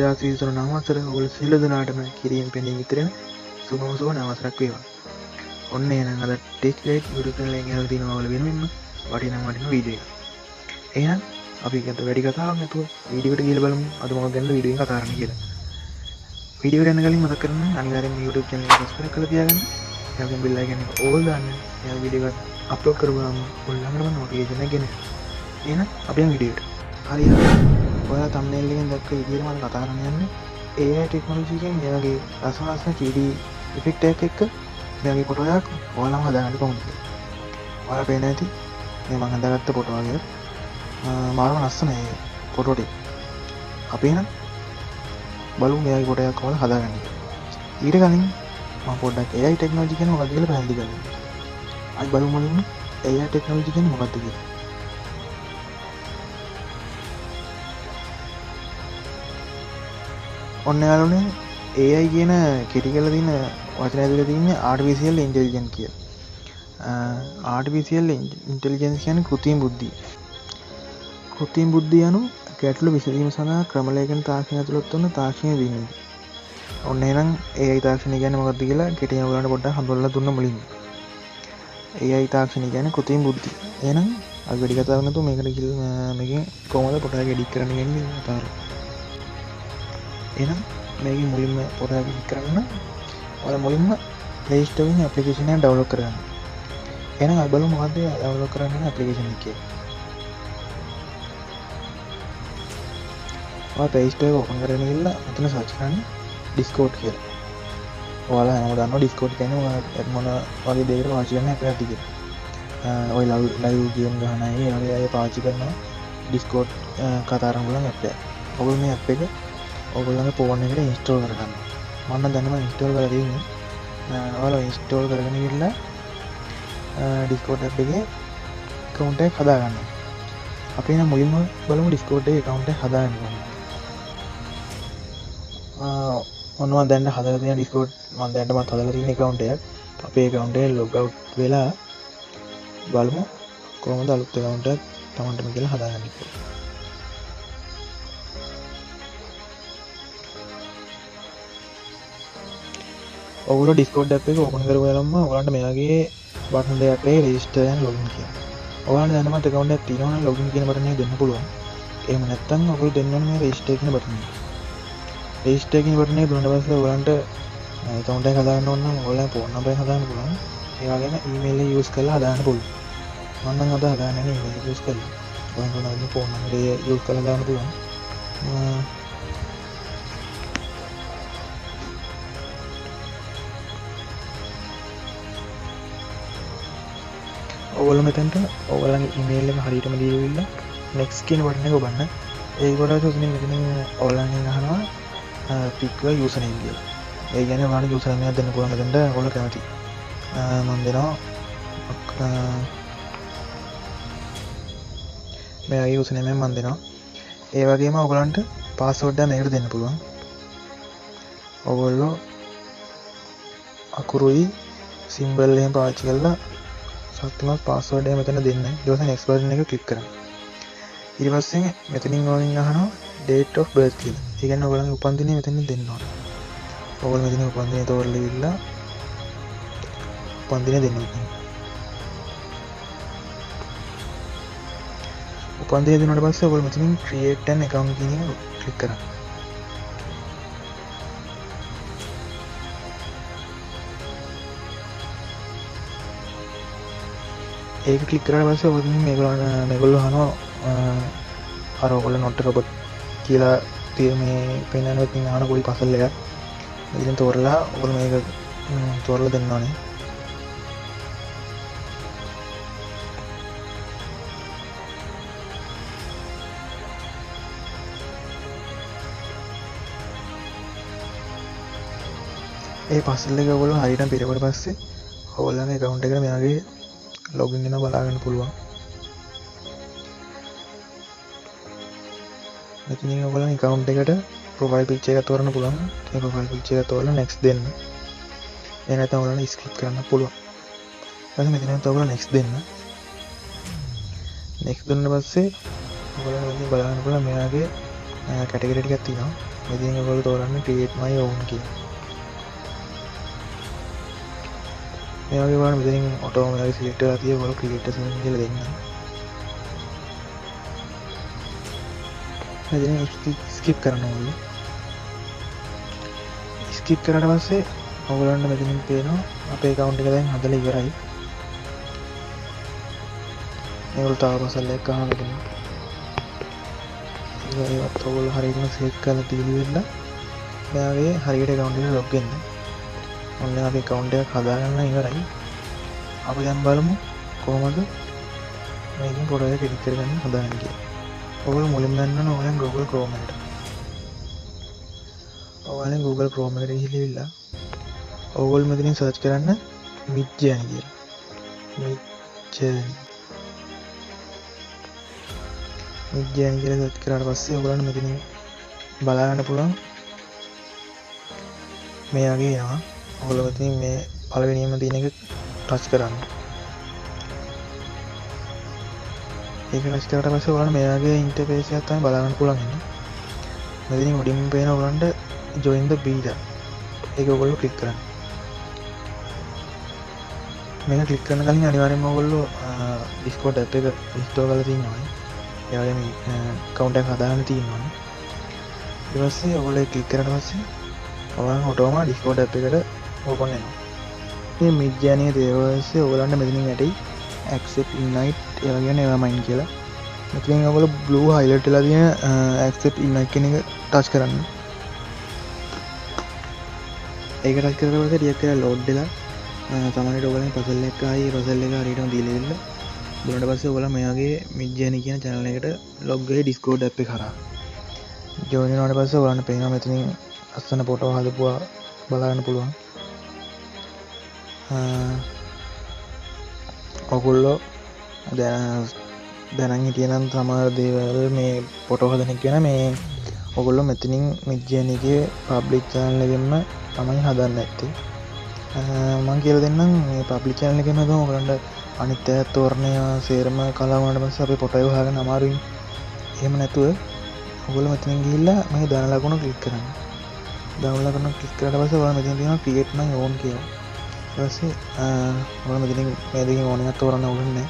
2023 නවසර ඔයගොල්ලෝ සියලු දෙනාටම කිරීම පෙනී විතරන සුබම සුබ නවසරක් වේවා. ඔන්න එහෙනම් අද TECHGUIDE YouTube channel එකෙන් ගෙනල්ලා තිනවා ඔයාලා වෙනුවෙන්ම වටිනා වීඩියෝ එකක්. එහෙනම් අපි අද වැඩි කතාවක් නැතුව වීඩියෝ එකට ගිහලා බලමු අද මොකක්ද ගැනද වීඩියෝ එකෙන් කතා කරන්න කියලා. වීඩියෝ එකට යන කලින් මතක් කරගන්න අනිවාර්යෙන්ම YouTube channel එක subscribe කරලා තියාගන්න. එයාගෙන් bell icon එක all දාන්න. එයා වීඩියෝ එක අප්ලෝඩ් කරපුවාම ඔයාලටම notification එක ගෙනෙනවා. එහෙනම් අපි යමු වීඩියෝ එකට. හරියට ඔයාලා thumbnail එකෙන් දැක්ක විදිහට මම කතා කරන්න යන්නේ AI ටෙක්නොලොජි එකෙන් මේ වගේ රසවාසන 3D effect එකක් එක්ක මේ වගේ ෆොටෝ එකක් ඔයාලම හදාගන්න කොහොමද කියලා. ඔයාලා පේන ඇති මේ මම හදාගත්ත ෆොටෝ වගේ මාරම ලස්සනයි ෆොටෝ ටික. අපි එහෙනම් බලමු මේ වගේ ෆොටෝ එකක් කොහොමද හදාගන්නේ කියලා. ඊට කලින් මම පොඩ්ඩක් AI ටෙක්නොලොජි කියන්නේ මොකක්ද කියලා පැහැදිලි කරන්න. අයි බලමු මුලින්ම AI ටෙක්නොලොජි කියන්නේ මොකක්ද කියලා. ඔන්න යාළුවනේ AI කියන කෙටි කරලා තියෙන වචනය ඇතුලේ තියෙන්නේ artificial intelligence කියලා. artificial intelligence කියන්නේ කෘත්‍රිම බුද්ධිය. කෘත්‍රිම බුද්ධිය anu ගැටළු විසඳීම සඳහා ක්‍රමලේඛන තාක්ෂණය ඇතුළත් වන තාක්ෂණික දියුණුව. ඔන්න එහෙනම් AI තාක්ෂණය කියන්නේ මොකක්ද කියලා කෙටියෙන් ඔයගලන්ට පොඩ්ඩක් හඳුන්වලා දුන්න මුලින්ම. AI තාක්ෂණය කියන්නේ කෘත්‍රිම බුද්ධිය. එහෙනම් අපි වැඩි කතාවක් නැතුව මේකෙන් කොහොමද පොඩ්ඩක් එඩිට් කරන්න කියන්නේ කතාව. එහෙනම් මේකේ මුලින්ම පොඩ්ඩක් එඩිට් කරන්න ඔයාලා මුලින්ම Play Store එකේ application එක download කරගන්න. එහෙනම් අපි බලමු මොකද්ද download කරන්න යන application එක කියලා. ඔයා Play Store එක open කරගෙන ඉන්න මෙතන search කරන්න Discord කියලා. ඔයාලා හැමෝම දන්නවා Discord කියන්නේ ඔයාලා මොන වගේ දෙයකට පාවිච්චි කරන්න හැකියාවක් තියෙනවා. ඔය live game ගහන අය ඒ වගේ අය පාවිච්චි කරනවා Discord කතා කරන පුළුවන් app එක. ඔයගොල්ලෝ මේ app එක ඔයගොල්ලන්ගේ ෆෝන් එකට ඉන්ස්ටෝල් කරගන්න. මම නම් දැන් ඉන්ස්ටෝල් කරලා තියෙන්නේ. ඔයාලා ඉන්ස්ටෝල් කරගෙන ඉන්න Discord app එකේ account එක හදාගන්න. අපි නම් මුලින්ම බලමු Discord එකේ account එක හදාගන්න ඕනේ. මොනවා දැන් හදලා තියෙන Discord මම දැන් මම හදලා තියෙන account එක. අපේ account එක log out වෙලා බලමු කොහොමද අලුත් account එකක් තමන්ටම කියලා හදාගන්නේ කියලා. ඔයගොල්ලෝ Discord app එක open කරගලම ඔයාලන්ට මේ වගේ බටන් දෙකක් එයි register and login කියලා. ඔයාලට දැනමත් account එකක් තියෙනවා නම් login කියන බටන් එක දෙන්න පුළුවන්. එහෙම නැත්නම් ඔයගොල්ලෝ දෙන්න ඕනේ මේ register කියන බටන් එක. register කියන බටන් එක දුන්නා පස්සේ ඔයාලන්ට account එක හදාගන්න ඕන නම් ඔයාලගේ phone number එක හදාගන්න පුළුවන්. ඒ වගේම email එක use කරලා හදාගන්න පුළුවන්. මම නම් අද හදාගන්නේ email එක use කරලා. ඔයාලගේ phone number එක use කරලා හදාගන්න පුළුවන්. ඔයගොල්ලෝ මෙතනට ඔයගොල්ලන්ගේ ඊමේල් එක හරියටම දීලා next කියන බටන් එක ඔබන්න. ඒකට උසමින් මෙතන ඔයගොල්ලන්ගෙන් අහනවා pick your username කියලා. ඒ කියන්නේ ඔයාලගේ username එකක් දෙන්න පුළුවන් මෙතනට ඔයගොල්ලෝ කැමති. මම දෙනවා මේ username එක මම දෙනවා. ඒ වගේම ඔයගොල්ලන්ට password එක මේකට දෙන්න පුළුවන්. ඔයගොල්ලෝ අකුරුයි symbol එකෙන් පාවිච්චි කරලා සත්‍යමත් password එක මෙතන දෙන්න. ඊට පස්සේ next button එක click කරන්න. ඊට පස්සේ මෙතනින් ඔයගොල්ලන් අහනවා date of birth කියලා. ඒ කියන්නේ ඔයගොල්ලන්ගේ උපන්දිනය මෙතනින් දෙන්න ඕනේ. ඔයගොල්ලෝ මෙතන උපන්දිනය තෝරලා ඉවිල්ලා උපන්දිනය දෙන්න ඕනේ. උපන්දිනය දුන්නාට පස්සේ ඔයගොල්ලෝ මෙතනින් create an account කියන එක click කරන්න. ඒක ක්ලික් කරලා පස්සේ ඔයගොල්ලෝ මේගොල්ලෝ අහනවා අර ඔයගොල්ලෝ not robot කියලා තියෙන මේ පෙන්නන එකකින් අහන පොඩි පසල් එකක්. ඉතින් තෝරලා ඔයගොල්ලෝ මේක තෝරලා දෙන්න ඕනේ. ඒ පසල් එක ඔයගොල්ලෝ හරියටම පිරෙවට පස්සේ ඔයගොල්ලන්ගේ account එකට මේ වගේ login වෙන බලාගන්න පුළුවන්. මෙතනින් ඔයගොල්ලන් account එකට profile picture එකක් තෝරන්න පුළුවන්. ඒ profile picture එක තෝරලා next දෙන්න. එහෙ නැත්නම් ඔයගොල්ලන් skip කරන්න පුළුවන්. ඊට පස්සේ මෙතනින් ඔයගොල්ලන් next දෙන්න. next දුන්න පස්සේ ඔයගොල්ලන් බලන්න පුළුවන් මෙයාගේ කැටගරි ටිකක් තියෙනවා. මෙතින් ඔයගොල්ලෝ තෝරන්න create my own කියලා. මේ වගේ බලන්න මෙතනින් ඔටෝමැටිකලි සිලෙක්ට් වෙලා තියෙයි ඔයගොල්ලෝ create a scene කියලා දෙන්න. මෙතනින් skip කරනවා ඔයගොල්ලෝ. skip කරාට පස්සේ ඔයගොල්ලන්ට මෙතනින් පේනවා අපේ account එක දැන් හදලා ඉවරයි. මේගොල්ලෝ තව පස්සෙල් එකක් ගන්න දෙනවා. ඒවත් ඔයගොල්ලෝ හරියටම select කරලා තියෙන්න මෙයාගේ හරියට account එකට log වෙන්න. ඔන්න අපි account එකක් හදාගන්න ඉවරයි. අපි දැන් බලමු කොහොමද මේකෙන් ෆොටෝ එක edit කරගන්න හදාගන්න කියලා. ඔයගොල්ලෝ මුලින්ම යන්න ඕන Google Chrome එකට. ඔයාලා Google Chrome එකට ගිහිල්ලා ඔයගොල්ලෝ මෙතනින් search කරන්න Midjourney කියලා. Midjourney කියලා search කරාට පස්සේ ඔයගොල්ලන්ට මෙතනින් බලන්න පුළුවන් මේ වගේ එනවා. ඔයගොල්ලෝ මෙතනින් මේ පළවෙනියම තියෙන එක ටච් කරන්න. ඒක ටච් කරාට පස්සේ ඔයගොල්ලන්ට මේ වගේ ඉන්ටර්ෆේස් එකක් තමයි බලන්න පුළුවන් ඉන්නේ. මෙතනින් උඩින් පේන ඔයගොල්ලන්ට join the beta. ඒක ඔයගොල්ලෝ ක්ලික් කරන්න. මේක ක්ලික් කරන කලින් අනිවාර්යෙන්ම ඔයගොල්ලෝ Discord app එක install කරලා තියෙනවා. ඒ වගේම account එක හදාගන්න තියෙනවා. ඊට පස්සේ ඔයගොල්ලෝ ක්ලික් කරාට පස්සේ ඔයාලට ඔටෝම Discord app එකට open වෙනවා. මේ Midjourney දේවල්සේ ඔයගොල්ලන්ට මෙතනින් ඇටි accept invite ඒ වගේ නේවා මයින් කියලා. මෙතනින් ඔයගොල්ලෝ blue highlight වෙලා තියෙන accept invite කියන එක touch කරන්න. ඒක touch කරලා පස්සේ ටිකක් වෙලා load වෙලා සමහරවිට ඔයගොල්ලන් puzzle එක ආයි puzzle එක හරියටම දීලා ඉන්න. ඊට පස්සේ ඔයගොල්ලෝ මෙයාගේ Midjourney කියන channel එකට log වෙලා Discord app එක හරහා join වෙනාට පස්සේ ඔයගොල්ලන්ට පේනවා මෙතනින් අස්සන ෆොටෝ හදපුවා බලන්න පුළුවන්. ඔයගොල්ලෝ දැනන් හිටියනම් සමහර දේවල් මේ ෆොටෝ හදන එක ගැන මේ ඔයගොල්ලෝ මෙතනින් Midjourney එකේ public channel එකෙන්ම තමයි හදන්න ඇත්තේ. මම කියලා දෙන්නම් මේ public channel එකෙන්ම තමයි ඔයගොල්ලන්ට අනිත් අය තෝරණය සේරම කලාව වුණාට පස්සේ අපේ ෆොටෝ එක හොයාගන්න අමාරුයි. එහෙම නැතුව ඔයගොල්ලෝ මෙතනින් ගිහිල්ලා මේ දාන ලකුණ ක්ලික් කරන්න. දාන ලකුණ ක්ලික් කරලා පස්සේ ඔයාලා මෙතන තියෙනවා create my own කියලා. ඊට පස්සේ ඔයාලා මෙතනින් මේ දෙකෙන් ඕන එකක් තෝරන්න ඕනේ නැහැ.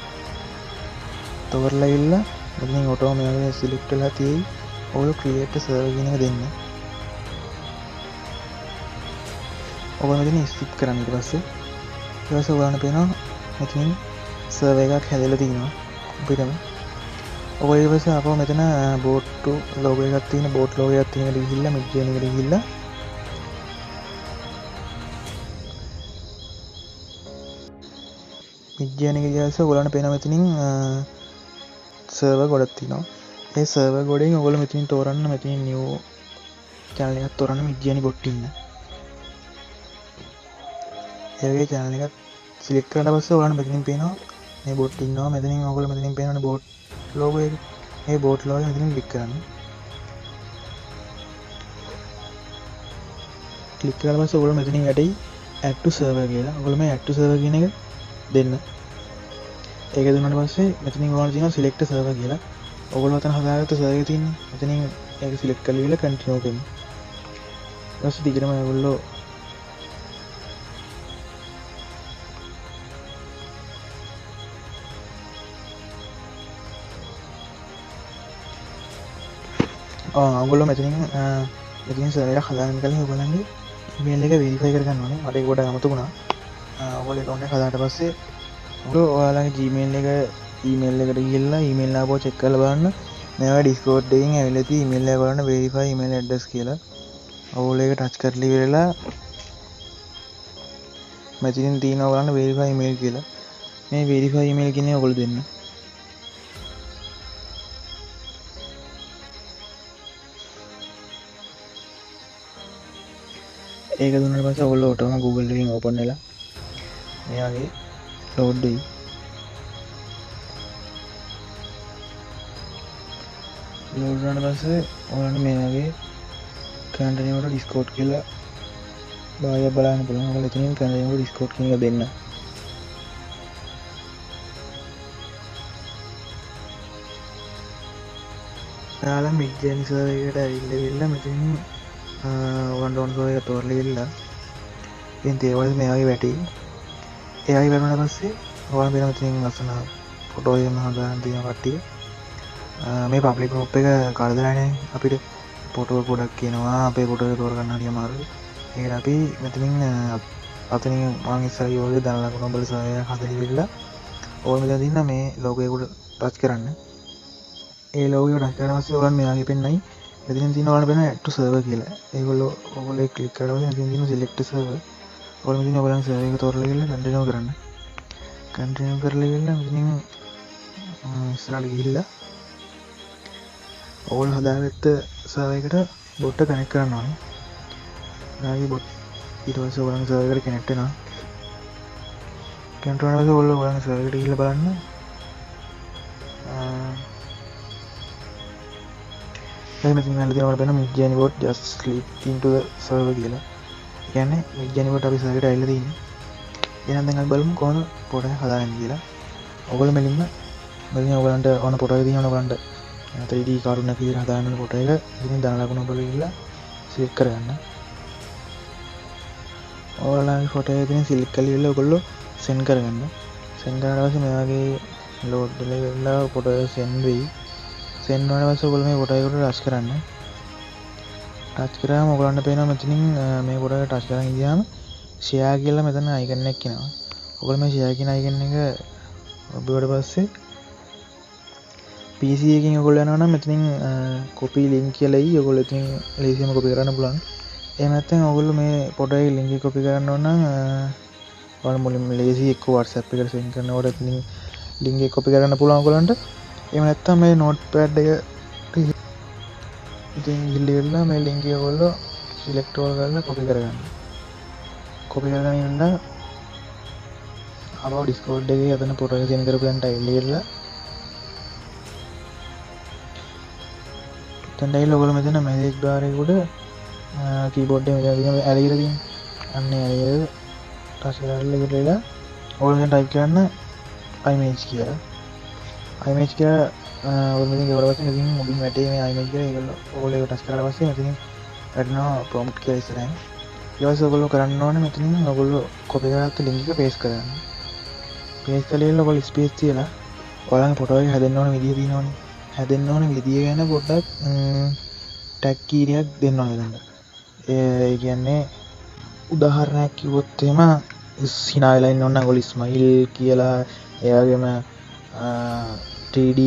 තෝරලා ඉල්ල මෙතනින් ඔටෝ මේක සිලෙක්ට් වෙලා තියෙයි. ඔයාලා create a server කියන එක දෙන්න. ඔයාලා මෙතන skip කරන්න ඊට පස්සේ ඔයාලට පේනවා මෙතනින් server එකක් හැදලා තියෙනවා. අපිටම ඔය ඊට පස්සේ අපෝ මෙතන bot to logo එකක් තියෙන bot logo එකක් තියෙන එකට ගිහිල්ලා Midjourney එකට ගිහිල්ලා Midjourney එක ගියාම ඔයගොල්ලන්ට පේනවා මෙතනින් server ගොඩක් තියෙනවා. ඒ server ගොඩෙන් ඔයගොල්ලෝ මෙතනින් තෝරන්න මෙතනින් new channel එකක් තෝරන්න Midjourney bot ඉන්න. ඒ වගේ channel එකක් select කරලා පස්සේ ඔයගොල්ලන්ට මෙතනින් පේනවා මේ bot ඉන්නවා. මෙතනින් ඔයගොල්ලෝ මෙතනින් පේනවනේ bot logo එක. මේ bot logo එක මෙතනින් ක්ලික් කරන්න. ක්ලික් කරලා පස්සේ ඔයගොල්ලෝ මෙතනින් යටි add to server කියලා. ඔයගොල්ලෝ මේ add to server කියන එක දෙන්න. ඒක දුන්නාට පස්සේ මෙතනින් ඔයාලට තියෙනවා select server කියලා. ඔයගොල්ලෝ අතන හදාගත්ත server එක තියෙන්නේ. මෙතනින් ඒක select කරලා ඉවරලා continue කරන්න. ඊට පස්සේ දිගටම ඔයගොල්ලෝ ඔයගොල්ලෝ මෙතනින් server එක හදාගන්න කලින් ඔයගොල්ලන්ගේ email එක verify කරගන්න ඕනේ. මට ඒක කොට අමතක වුණා. ඔයගොල්ලෝ account එක හදාට පස්සේ ඔයාලගේ Gmail එක email එකට ගිහිල්ලා email ආපුව check කරලා බලන්න. මේවා Discord එකෙන් ඇවිල්ලා තියෙන email එක බලන්න verify email address කියලා. ඔයගොල්ලෝ ඒක touch කරලා ඉවරලා මෙතනින් තියෙනවා බලන්න verify email කියලා. මේ verify email කියන්නේ ඔයගොල්ලෝ දෙන්න. ඒක දුන්නාට පස්සේ ඔයගොල්ලෝ ඔටෝම Google එකෙන් open වෙලා මෙයාගේ load වෙයි. load වුණාට පස්සේ ඔයාලට මේ වගේ continue වල Discord කියලා බාහිර බලන්න පුළුවන්. ඔයාලා එතනින් continue වල Discord කියන එක දෙන්න. ඔයාලා Midjourney server එකට ඇවිල්ලා මෙතනින් ඔයගොල්ලන්ට ඕන සර්වර් එක තෝරලා ඉල්ලලා ඉතින් තේරුම් මේ වගේ වැටි ඒ වගේ වැටුණාට පස්සේ ඔයාලා වෙන මෙතනින් ලස්සන ෆොටෝ එකක් හදාගන්න තියෙන කට්ටිය මේ පබ්ලික් ගෲප් එක කරදරනේ අපිට ෆොටෝ ගොඩක් කියනවා අපේ ෆොටෝ එක තෝරගන්න හරි අමාරුයි ඒකට අපි මෙතනින් අතනින් මම ඉස්සරහ යෝගේ දන ලකුණ බල සර්වර් එක හදලා ඉල්ලලා ඕල් මෙතන තියෙන මේ ලෝගෝ එක උඩ ටච් කරන්න ඒ ලෝගෝ එක ටච් කරලා පස්සේ ඔයාලන් මෙයාගේ පෙන්නයි මෙතනින් තියෙන ඔයාලට පෙන්න add to server කියලා ඔයගොල්ලෝ ක්ලික් කරලා මෙතනින් තියෙන select server ඔයාලා මෙතන ඔයාලන් සර්වර් එක තෝරලා ඉල්ලලා කන්ටිනියු කරන්න කන්ටිනියු කරලා ඉල්ලලා මෙතනින් ඉස්සරහට ගිහිල්ලා ඕල් හදාගත්ත සර්වර් එකට බොට් එක කනෙක්ට් කරන්න ඕනේ. ඊළඟ බොට් ඊට පස්සේ ඔයාලගේ සර්වර් එකට කනෙක්ට් වෙනවා. කනෙක්ට් වුණාට පස්සේ ඔයාලගේ සර්වර් එකට ගිහිල්ලා බලන්න. දැන් මෙතන තියෙනවා බලන්න Midjourney bot just click into the server කියලා. ඒ කියන්නේ Midjourney bot අපි සර්වර් එකට ඇවිල්ලා තියෙන්නේ. එහෙනම් දැන් අපි බලමු කොහොමද පොට එක හදාගන්නේ කියලා. ඔයගොල්ලෝ මෙලින්ම ඔයගලන්ට ඕන පොට එක තියෙනවා ඔයගලන්ට 3D කාටුන් එකක් විදිහට හදාගන්න පොට එක ඉතින් දන ලකුණ ඔයගොල්ලෝ ගිහලා සිලෙක්ට් කරගන්න. ඔයාලගේ ෆොටෝ එක ඉතින් සිලෙක්ට් කරලා ඉවරලා ඔයගොල්ලෝ සෙන්ඩ් කරගන්න. සෙන්ඩ් කරාට පස්සේ මේ වගේ ලෝඩ් වෙලා ෆොටෝ එක සෙන්ඩ් වෙයි. සෙන්ඩ් වුණාට පස්සේ ඔයගොල්ලෝ මේ ෆොටෝ එකට ටච් කරන්න. ටච් කරාම ඔයගලන්ට පේනවා මෙතනින් මේ ෆොටෝ එක ටච් කරන් ඉඳියාම ෂෙයා කියලා මෙතන අයිකන් එකක් එනවා. ඔයගොල්ලෝ මේ ෂෙයා කියන අයිකන් එක ඔබට පස්සේ PC එකකින් ඔයගොල්ලෝ යනවා නම් මෙතනින් copy link කියලා එයි. ඔයගොල්ලෝ ඉතින් ලේසියෙන්ම copy කරන්න පුළුවන්. එහෙම නැත්නම් ඔයගොල්ලෝ මේ ෆොටෝ එකේ link එක copy කරන්න ඕන නම් ඔයාලා මුලින්ම ලේසි එක්ක WhatsApp එකට send කරනකොට ඉතින් link එක copy කරන්න පුළුවන් ඔයගොල්ලන්ට. එහෙම නැත්නම් මේ notepad එක ඉතින් ගිහිල්ලා මේ link එක ඔයගොල්ලෝ select කරලා copy කරගන්න. copy කරගෙන ඉන්න අපව Discord එකේ අතන ෆොටෝ එක send කරපුවාන්ට එළියලා දැන් ඔයගොල්ලෝ මෙතන message bar එකේ උඩ keyboard එකේ මෙතන ඇරි කියලා තියෙනවා. අන්න ඇරි ටච් කරලා ඉවරලා ඔයගොල්ලෝ type කරන්න image කියලා. image කියලා ඔයගොල්ලෝ මෙතන ගවරවත් ඉතින් මුලින් වැටේ මේ image කියලා ඔයගොල්ලෝ ටච් කරලා පස්සේ මෙතනින් වැටෙනවා prompt කියලා ඉස්සරහින්. ඊට පස්සේ ඔයගොල්ලෝ කරන්න ඕනේ මෙතනින් ඔයගොල්ලෝ copy කරගත්ත link එක paste කරන්න. paste කරලා ඔයගොල්ලෝ space තියලා ඔයාලගේ ෆොටෝ එක හැදෙන්න ඕන විදිය තියෙනවනේ. හැදෙන්න ඕන විදිය ගැන පොඩ්ඩක් ටැග් කීයක් දෙන්න ඕනේ දැන්. ඒ කියන්නේ උදාහරණයක් කිව්වොත් එහෙම hina වෙලා ඉන්න ඕන නම් ඔයගොල්ලෝ smile කියලා ඒ වගේම 3D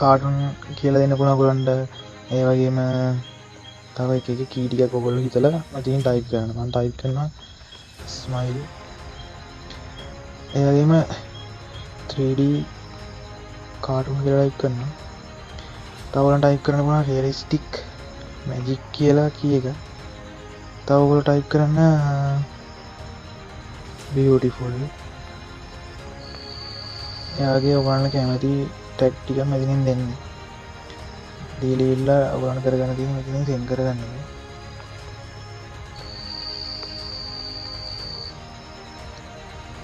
කාටුන් කියලා දෙන්න පුළුවන් ඔයගොල්ලන්ට. ඒ වගේම තව එක කී ටිකක් ඔයගොල්ලෝ හිතලා මතින් ටයිප් කරන්න. මම ටයිප් කරනවා smile. ඒ වගේම 3D කාටුන් කියලා ටයිප් කරනවා. තව ඔයගොල්ලෝ ටයිප් කරන්න පුළුවන් realistic magic කියලා කී එක. තව ඔයගොල්ලෝ ටයිප් කරන්න beautiful. එයාගේ ඔයගොල්ලෝ කැමති ටැග් ටික මෙතනින් දෙන්න. දීලා ඔයගොල්ලෝ කරගන්න තියෙන මෙතනින් සෙන්ඩ් කරගන්න ඕනේ.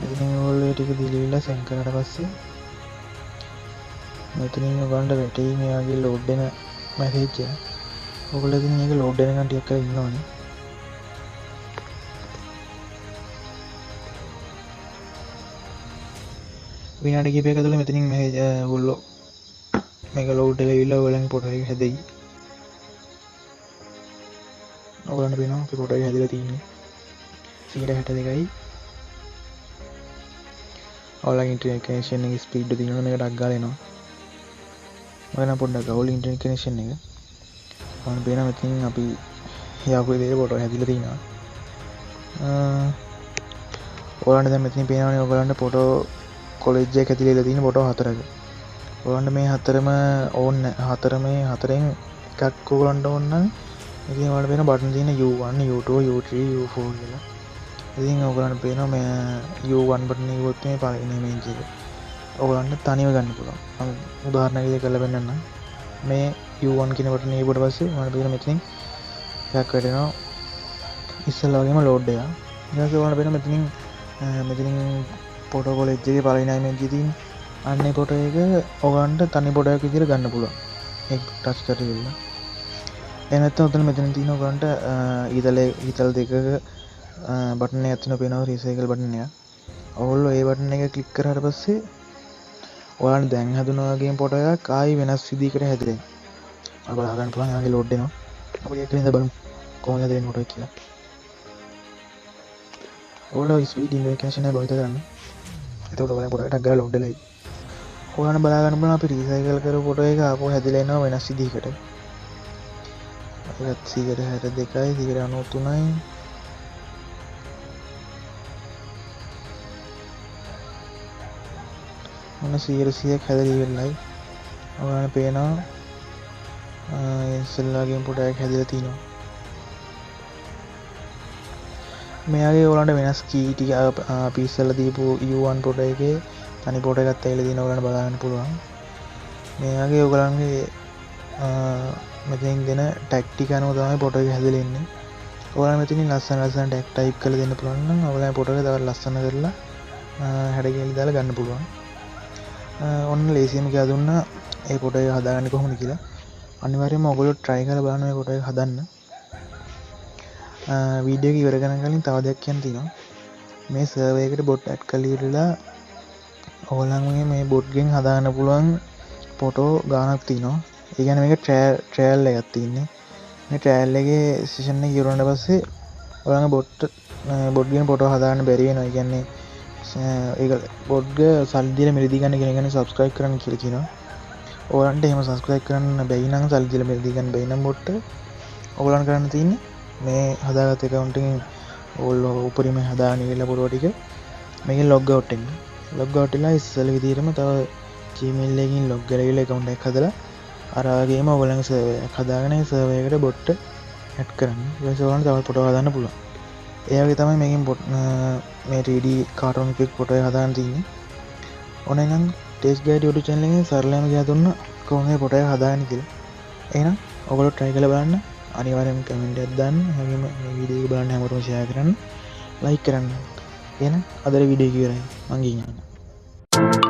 මෙතනින් ඔයගොල්ලෝ ටික දීලා සෙන්ඩ් කරලා පස්සේ මෙතනින් ඔයගොල්ලන්ට වැටෙයි මේ වගේ ලෝඩ් වෙන මැසේජ් එක. ඔයගොල්ලෝ ඉතින් මේක ලෝඩ් වෙනකන් ටිකක් කරලා ඉන්න ඕනේ. විනාඩි කිහිපයක ඇතුළේ මෙතනින් මැසේජ් ඔයගොල්ලෝ මේක ලෝඩ් වෙලා ඉවිල්ලා ඔයගොල්ලන්ගේ ෆොටෝ එක හැදෙයි. ඔයගොල්ලන්ට පේනවා අපේ ෆොටෝ එක හැදලා තියෙන්නේ 162යි. ඔයාලගේ ඉන්ටර්නෙට් කනෙක්ෂන් එකේ ස්පීඩ් එක දිනන මේක ඩක් ගාලා එනවා. ඔයාලා පොඩ්ඩක් ඔයාලගේ ඉන්ටර්නෙට් කනෙක්ෂන් එක ඔයාලට පේනවා මෙතනින් අපි යපු විදිහේ ෆොටෝ හැදිලා තියෙනවා. ඔයාලට දැන් මෙතනින් පේනවනේ ඔයගොල්ලන්ට ෆොටෝ කොලෙජ් එක ඇතුලේ තියෙන ෆොටෝ 4ක. ඔයගොල්ලන්ට මේ හතරම ඕන හතරෙන් එකක් ඔයගොල්ලන්ට ඕන නම් ඉතින් ඔයාලට පේන බටන් තියෙන U1 U2 U3 U4 කියලා. ඉතින් ඔයගොල්ලන්ට පේනවා මේ U1 බටන් එක ගොත් මේ පළවෙනි ඉමේජ් එක. ඔයගොල්ලන්ට තනියම ගන්න පුළුවන්. මම උදාහරණයක් විදිහට කරලා පෙන්නන්නම්. මේ U1 කියන බටන් එක ඊට පස්සේ ඔයාලට පේන මෙතනින් එකක් වැටෙනවා. ඉස්සෙල්ලා වගේම ලෝඩ් එක. ඊට පස්සේ ඔයාලට පේන මෙතනින් ෆොටෝ කොලෙජ් එකේ පළවෙනි ඉමේජ් එක තියෙන අන්නේ ෆොටෝ එක ඔයගොල්ලන්ට තනි ෆොටෝ එකක් විදිහට ගන්න පුළුවන්. ඒක ටච් කරලා. එනත් උතන මෙතන තියෙන ඔයගලන්ට ඊතල දෙකක බටන් එකක් තියෙනවා පේනවා රීසයිකල් බටන් එක. ඔයගොල්ලෝ ඒ බටන් එක ක්ලික් කරාට පස්සේ ඔයාලට දැන් හදුනා වගේම ෆොටෝ එකක් ආයි වෙනස් විදිහකට හැදෙනවා. ඔයාලා බලා ගන්න පුළුවන් එයාගේ ලෝඩ් වෙනවා. අපි ඒක නේද බලමු කොහොමද හැදෙන්නේ ෆොටෝ එක කියලා. ඔයාලා ස්පීඩ් ඉන්ඩිකේෂන් එක භාවිත කරන්න. එතකොට ඔයාලා ෆොටෝ එකක් ගාලා ලෝඩ් වෙලා ඔයාලා බලා ගන්න පුළුවන් අපි රීසයිකල් කරපු ෆොටෝ එක ආපහු හැදිලා එනවා වෙනස් විදිහකට. ඒකත් 162යි 193යි මොන 100ක් හැදලා ඉවරයි. ඔයාලට පේනවා ඉස්සෙල්ලාගේ ෆොටෝ එකක් හැදලා තිනවා. මෙයාගේ ඔයාලට වෙනස් කී ටික අපි ඉස්සෙල්ලා දීපු U1 ෆොටෝ එකේ තනි ෆොටෝ එකක් ඇවිල්ලා තියෙනවා ඔයාලට බලා ගන්න පුළුවන්. මෙයාගේ ඔයගලන්ගේ මෙතෙන් දෙන ටැග් ටික අනුව තමයි ෆොටෝ එක හැදලා ඉන්නේ. ඔයාලා මෙතනින් ලස්සන ටැග් ටයිප් කරලා දෙන්න පුළුවන් නම් ඔයාලා ෆොටෝ එක තවත් ලස්සන කරලා හැඩ ගැලි දාලා ගන්න පුළුවන්. ඔන්න ලේසියම කියලා දුන්නා ඒ ෆොටෝ එක හදාගන්නේ කොහොමද කියලා. අනිවාර්යයෙන්ම ඔයගොල්ලෝ try කරලා බලන්න මේ ෆොටෝ එක හදන්න. වීඩියෝ එක ඉවර කරන කලින් තව දෙයක් කියන්න තියෙනවා. මේ සර්වර් එකට බොට් ඇඩ් කරලා ඉවරලා ඔයගොල්ලන්ගේ මේ බොට් ගෙන් හදාගන්න පුළුවන් ෆොටෝ ගානක් තියෙනවා. ඒ කියන්නේ මේක ට්‍රයල් එකක් තියෙන්නේ. මේ ට්‍රයල් එකේ සෙෂන් එක ඉවර වුණාට පස්සේ ඔයාලගේ බොට් ගෙන් ෆොටෝ හදාගන්න බැරි වෙනවා. ඒ කියන්නේ ඒක බොට් ගේ සල්ලි දීලා මිලදී ගන්න කෙනෙක් සබ්ස්ක්‍රයිබ් කරන්න කියලා කියනවා. ඔයාලන්ට එහෙම සබ්ස්ක්‍රයිබ් කරන්න බැයි නම් සල්ලි දීලා මිලදී ගන්න බැයි නම් බොට් ඔයගොල්ලන් කරන්න තියෙන්නේ මේ හදාගත්ත account එකෙන් ඔයගොල්ලෝ උපරිම හදාගෙන ඉන්න ෆොටෝ ටික මේකෙන් log out වෙන්න. log out වෙලා ඉස්සෙල් විදිහටම තව Gmail එකකින් log කරලා account එකක් හදලා අර වගේම ඔයගොල්ලන්ගේ සර්වර් එකක් හදාගෙන ඒ සර්වර් එකට බොට් ඇඩ් කරන්න. ඊට පස්සේ ඔයගොල්ලන්ට තවත් ෆොටෝ හදාන්න පුළුවන්. ඒ වගේ තමයි මේකෙන් මේ 3D කාටුන් එකක් ෆොටෝ එක හදාන්න තියෙන්නේ. ඕනේ නම් TECHGUIDE YouTube channel එකේ සරලවම කියලා දුන්නා කොහොමද ෆොටෝ එක හදාගන්නේ කියලා. එහෙනම් ඔයගොල්ලෝ try කරලා බලන්න. අනිවාර්යයෙන්ම කමෙන්ට් එකක් දාන්න. හැමෝම මේ වීඩියෝ එක බලන්න හැමෝටම share කරන්න. like කරන්න. එහෙනම් අද වීඩියෝ එක ඉවරයි. මං ගිහින් යනවා.